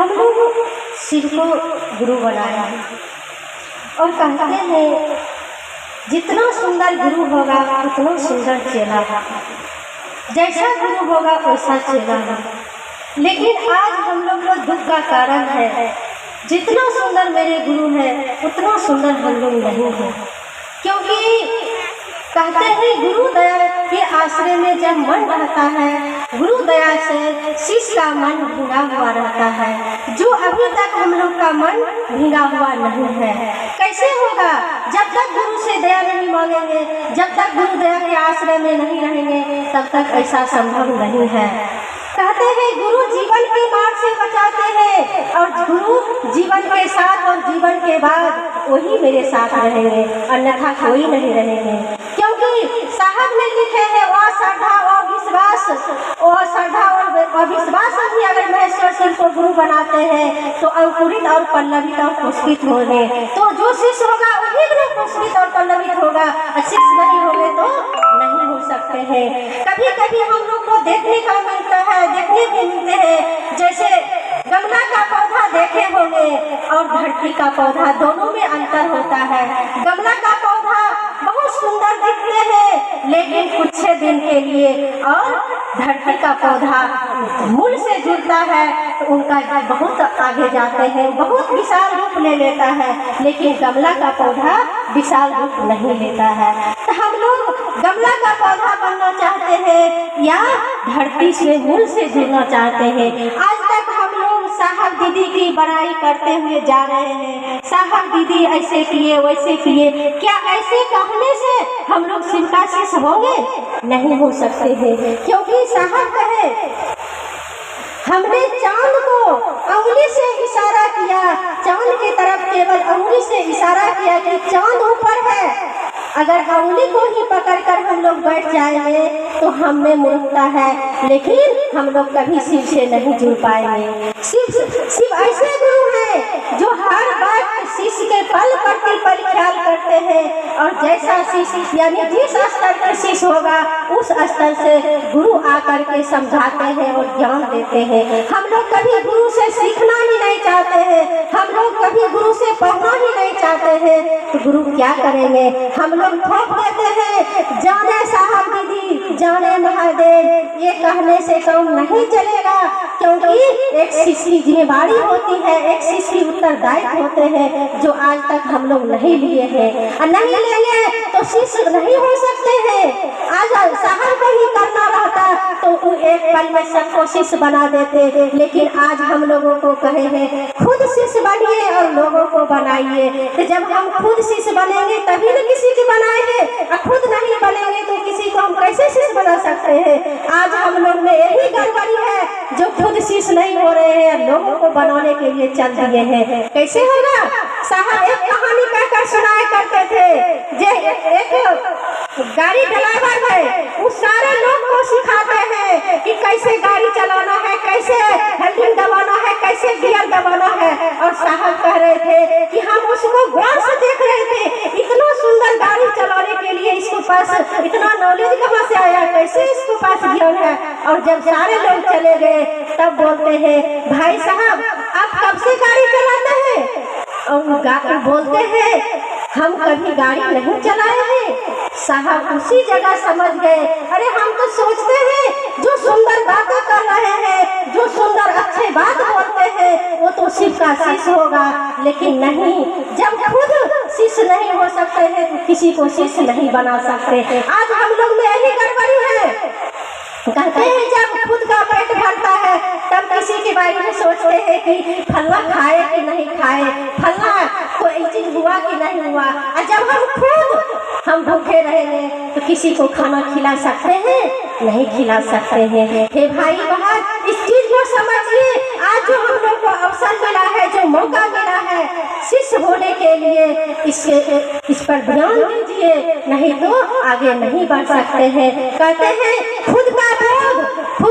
हम लोग शिव को गुरु बनाया और कहते हैं जितना सुंदर गुरु होगा उतना सुंदर चेला होगा, जैसा गुरु होगा वैसा चेला होगा। लेकिन आज हम लोग को दुख का कारण है, जितना सुंदर मेरे गुरु है उतना सुंदर हम लोग नहीं है। क्योंकि कहते हैं गुरु दया के आश्रय में जब मन रहता है, गुरु दया से शिष्य का मन भीगा हुआ रहता है, जो अभी तक हम लोग का मन भीगा हुआ नहीं है। कैसे होगा? जब तक गुरु से दया नहीं मांगेंगे, जब तक गुरु दया के आश्रय में नहीं रहेंगे, तब तक ऐसा संभव नहीं है। कहते हैं गुरु जीवन के मार्ग से बचाते हैं और गुरु जीवन के साथ और जीवन के बाद वही मेरे साथ रहेंगे, अन्यथा कोई नहीं रहेंगे। क्योंकि साहब ने लिखे हैं श्रद्धा और विश्वास, और श्रद्धा और विश्वास भी अगर महेश्वर शिव को गुरु बनाते हैं तो अंकुरित और पल्लवित और पुष्पित होंगे। तो जो शिष्य होगा वही पुष्पित और पल्लवित होगा, शिष्य नहीं होंगे तो नहीं हो सकते हैं। कभी कभी हम लोग को देखने को मिलते हैं, जैसे गमला का पौधा देखे होंगे और धरती का पौधा, दोनों में अंतर होता है। गमला का पौधा बहुत सुंदर दिखते हैं लेकिन कुछ दिन के लिए, और धरती का पौधा मूल से जुड़ता है तो उनका बहुत आगे जाते हैं, बहुत विशाल रूप ले लेता है। लेकिन गमला का पौधा विशाल रूप नहीं लेता है। तो हम लोग गमला का पौधा बनना चाहते हैं या धरती से मूल से जुड़ना चाहते हैं? आज तक हम लोग साहब दीदी की बड़ाई करते हुए जा रहे हैं, साहब दीदी ऐसे किए वैसे किए। क्या ऐसे कहने से हम लोग शिव का शिष्य होंगे? नहीं हो सकते हैं। क्योंकि साहब कहे हमने चांद को अंगुली से इशारा किया, चांद की तरफ केवल अंगुली से इशारा किया कि चांद ऊपर है। अगर अंगुली को ही पकड़कर हम लोग बैठ जाएंगे तो हम में मूर्खता है, लेकिन हम लोग कभी शिव से नहीं जुड़ पाएंगे। शिव ऐसे गुरु हैं जो हर बात शिष्य के पल प्रतिपल ख्याल करते हैं, और जैसा शिष्य यानी जिस स्तर का शिष्य होगा उस स्तर से गुरु आकर के समझाते हैं और ज्ञान देते हैं। हम लोग कभी गुरु से सीखना ही नहीं चाहते हैं, हम लोग कभी गुरु से पढ़ना ही नहीं चाहते हैं, तो गुरु क्या करेंगे? हम लोग थोप देते हैं, जाने साहब दीदी, जाने महादेव, ये कहने से काम नहीं चलेगा। क्योंकि एक शिष्य की जिम्मेदारी होती है, एक शिष्य की उत्तरदायित्व होते हैं जो आज तक हम लोग नहीं लिए हैं, और नहीं लेंगे तो शिष्य नहीं हो सकते हैं। आज साहब को ही करना रहता तो एक पल में सबको शिष्य बना देते, लेकिन आज हम लोगों को कहे हैं खुद शिष्य बनिए और लोगों को बनाइए। तो जब हम खुद शिष्य बनेंगे तभी न किसी की बनाएंगे, और खुद नहीं बनेंगे तो किसी को हम कैसे शिष्य बना सकते हैं? आज हम लोग में यही गड़बड़ी है, जो खुद शिष्य नहीं हो रहे हैं, लोगों को बनाने के लिए चल दिए हैं। कैसे होगा? साहब एक कहानी कहकर सुनाया करते थे, जे एक गाड़ी ड्राइवर है, वो सारे लोग को सिखाते हैं कि कैसे गाड़ी चलाना है, कैसे हेलमेट दबाना है, कैसे गियर दबाना है। और साहब कह रहे थे कि हम उसको गौर से देख रहे थे, इतना सुंदर गाड़ी चलाने के लिए इसके पास इतना नॉलेज कहाँ से आया, कैसे इसके पास ज्ञान है। और जब सारे लोग चले गए तब बोलते हैं भाई साहब आप कब से गाड़ी चलाते हैं? और बोलते हैं हम कभी गाड़ी नहीं चलाए हैं। साहब उसी जगह समझ गए, अरे हम तो सोचते हैं जो सुंदर बातें कर रहे हैं, जो सुंदर अच्छे बात बोलते हैं वो तो शिव का शिष्य होगा, लेकिन नहीं, जब खुद शिष्य नहीं हो सकते हैं तो किसी को शिष्य नहीं बना सकते। आज हम लोग में यही गड़बड़ी है। कहते हैं जब खुद का पेट भरता है तब किसी के बारे में सोचते हैं कि फल्ला खाए कि नहीं खाए, फल्ला कोई चीज हुआ कि नहीं हुआ। और जब हम भूखे रहेंगे तो किसी को खाना खिला सकते हैं? नहीं खिला सकते हैं। हे भाई बहन, इस चीज को समझिए। आज जो हम लोग को अवसर मिला है, जो मौका मिला है शिष्य होने के लिए, इस पर ध्यान दीजिए, नहीं तो आगे नहीं बढ़ सकते हैं। कहते हैं खुद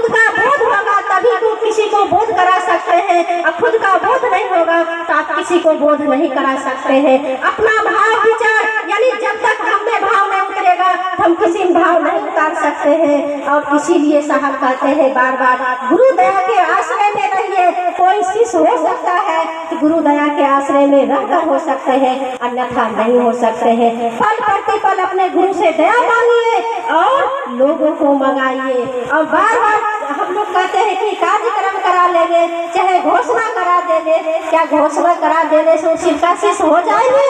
का बोध होगा तभी तो किसी को बोध करा सकते हैं, और खुद का बोध नहीं होगा तो आप किसी को बोध नहीं करा सकते हैं। अपना भाव विचार यानी जब तक हम में भाव नहीं उतरेगा हम किसी में भाव नहीं उतार सकते हैं। और इसीलिए साहब कहते हैं बार बार, गुरु दया के आश्रय में रहिए। कोई शिष्य हो सकता है कि गुरु दया के आश्रय में रहकर हो सकते हैं, अन्यथा नहीं हो सकते हैं। पल प्रतिपल अपने गुरु से दया मांगिए और लोगों को मंगाइए। और बार बार हम लोग कहते हैं कि कार्यक्रम करा लेंगे, चाहे घोषणा करा देंगे। क्या घोषणा करा देने से शिष्य शिष्य हो जाएंगे?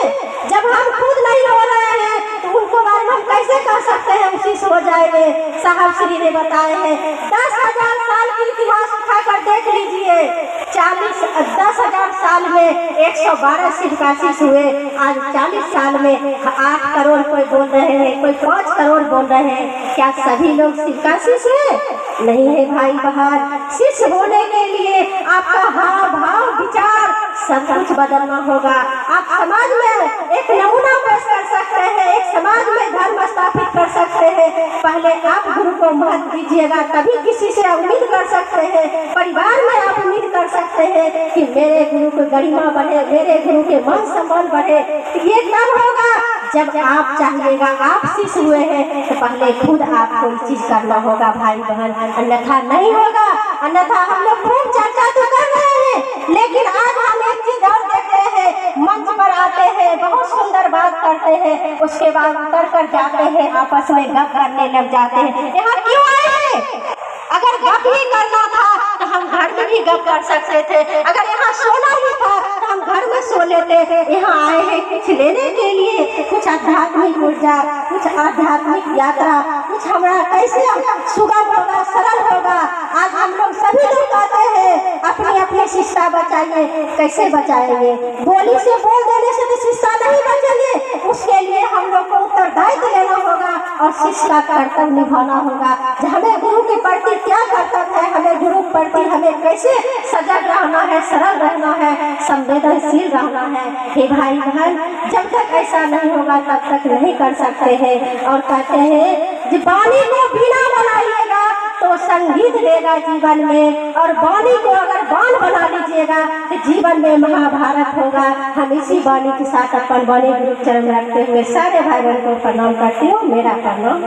जब हम खुद नहीं हो रहे हैं तो उनको बारे में हम कैसे कह सकते हैं शिष्य हो जाएंगे? साहब श्री ने बताए हैं 10,000 साल की इतिहास उठाकर देख लीजिए। 10,000 साल में 112 शिवकाशीष हुए। आज 40 साल में 8 करोड़ कोई बोल रहे हैं, कोई 5 करोड़ बोल रहे हैं। क्या सभी लोग शिवकाशीष है? नहीं है भाई बहन। शिष्य होने के लिए आपका हाव भाव विचार सब कुछ बदलना होगा। आप समाज में एक नमूना पेश कर सकते हैं, एक समाज में धर्म स्थापित कर सकते हैं। पहले आप गुरु को महत्व दीजिएगा, तभी किसी से उम्मीद कर सकते हैं। परिवार में आप उम्मीद कर सकते हैं कि मेरे गुरु को गरिमा बढ़े, मेरे गुरु के मान सम्मान बढ़े। ये तब होगा जब आप चाहिएगा। आप शिष्य हुए हैं तो पहले खुद आप कोई चीज करना होगा भाई बहन, अन्यथा नहीं होगा। अन्यथा हम लोग खूब चर्चा तो कर रहे हैं, लेकिन आज हम एक चीज और देख रहे हैं, मंच पर आते हैं, बहुत सुंदर बात करते हैं, उसके बाद उतर कर जाते हैं, आपस में गप करने लग जाते हैं। यहाँ क्यों आए हैं? अगर गप ही करना था तो हम घर में भी गप कर सकते थे। अगर यहाँ सोना ही था तो हम घर में सो लेते। यहाँ आए हैं कुछ लेने के लिए, कुछ आध्यात्मिक ऊर्जा, कुछ आध्यात्मिक यात्रा, कुछ हमारा कैसे सुगम होगा, सरल होगा। आज हम लोग सभी लोग कहते हैं अपनी अपनी शिष्टा बचाइए। कैसे बचाएंगे? बोली से बोल देने से तो शिष्टा नहीं बचेंगे। उसके लिए हम लोग को उत्तरदायित्व लेना होगा और शिष्य का कर्तव्य निभाना होगा। हमें गुरु के प्रति क्या कर्तव्य है, हमें गुरु के प्रति हमें कैसे सजग रहना है, सरल रहना है, संवेदनशील रहना है। हे भाई बहन, जब तक ऐसा नहीं होगा तब तक नहीं कर सकते हैं। और कहते हैं जब वाणी को बीना बनाइएगा तो संगीत देगा जीवन में, और वाणी को अगर बाण बना लीजिएगा तो जीवन में महाभारत होगा। हम इसी वाणी के साथ अपन वाणी गुरु चरण रखते हुए सारे भाई बहन को प्रणाम करती हूँ। मेरा प्रणाम।